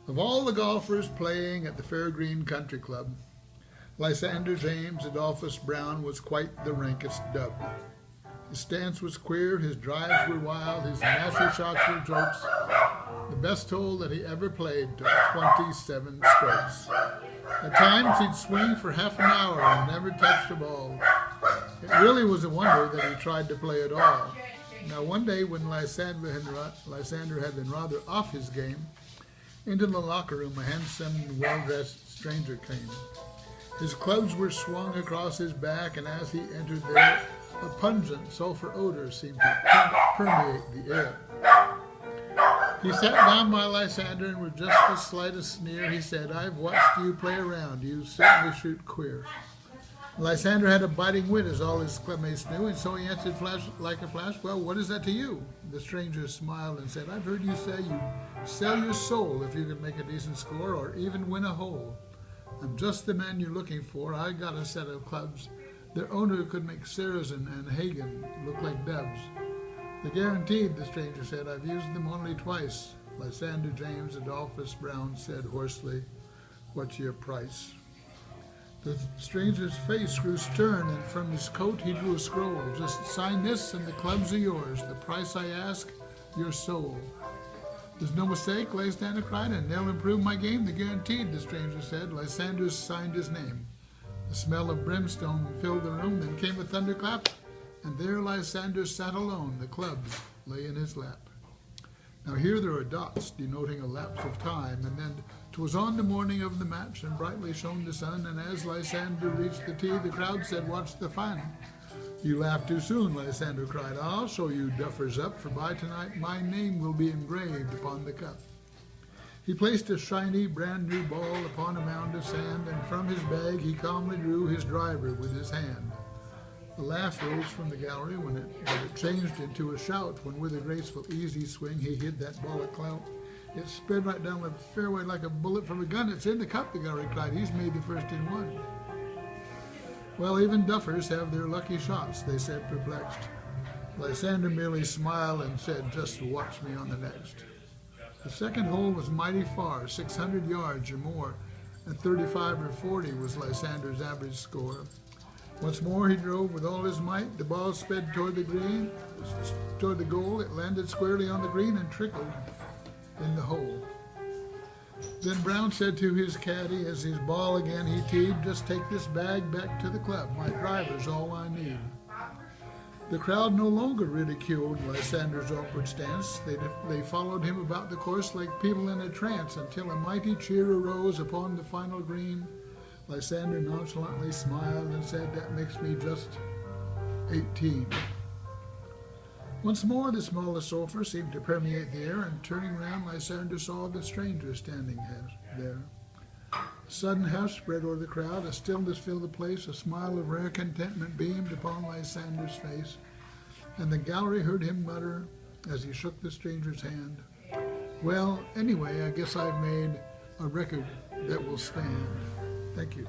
Of all the golfers playing at the Fair Green Country Club, Lysander James Adolphus Brown was quite the rankest dub. His stance was queer, his drives were wild, his mashy shots were jokes. The best hole that he ever played took 27 strokes. At times he'd swing for half an hour and never touched a ball. It really was a wonder that he tried to play at all. Now one day when Lysander had been rather off his game, into the locker room a handsome and well-dressed stranger came. His clubs were swung across his back, and as he entered there, a pungent sulfur odor seemed to permeate the air. He sat down by Lysander, and with just the slightest sneer, he said, "I've watched you play around. You certainly shoot queer." Lysander had a biting wit, as all his clubmates knew, and so he answered like a flash, "Well, what is that to you?" The stranger smiled and said, "I've heard you say you'd sell your soul if you could make a decent score or even win a hole. I'm just the man you're looking for. I got a set of clubs. Their owner could make Saracen and Hagen look like dubs." "They're guaranteed," the stranger said. "I've used them only twice." Lysander James Adolphus Brown said hoarsely, "What's your price?" The stranger's face grew stern, and from his coat he drew a scroll. "Just sign this, and the clubs are yours. The price I ask, your soul." "There's no mistake," Lysander cried, "and they'll improve my game. They're guaranteed," the stranger said. Lysander signed his name. The smell of brimstone filled the room. Then came a thunderclap, and there Lysander sat alone. The clubs lay in his lap. Now here there are dots denoting a lapse of time, and then 'twas on the morning of the match, and brightly shone the sun, and as Lysander reached the tee, the crowd said, "Watch the fun." "You laugh too soon," Lysander cried. "I'll show you duffers up, for by tonight my name will be engraved upon the cup." He placed a shiny, brand-new ball upon a mound of sand, and from his bag he calmly drew his driver with his hand. A laugh rose from the gallery, but it changed into a shout when with a graceful, easy swing he hit that ball a clout. It sped right down the fairway like a bullet from a gun. "It's in the cup," the gallery cried. "He's made the first in one." "Well, even duffers have their lucky shots," they said, perplexed. Lysander merely smiled and said, "Just watch me on the next." The second hole was mighty far, 600 yards or more, and 35 or 40 was Lysander's average score. Once more he drove with all his might. The ball sped toward the goal. It landed squarely on the green and trickled in the hole. Then Brown said to his caddy as his ball again he teed, "Just take this bag back to the club. My driver's all I need." The crowd no longer ridiculed Lysander's awkward stance. They followed him about the course like people in a trance until a mighty cheer arose upon the final green. Lysander nonchalantly smiled and said, "That makes me just 18. Once more the smallest sulphur seemed to permeate the air, and turning round, Lysander saw the stranger standing there. A sudden hush spread over the crowd. A stillness filled the place. A smile of rare contentment beamed upon Lysander's face, and the gallery heard him mutter as he shook the stranger's hand, "Well, anyway, I guess I've made a record that will stand." Thank you.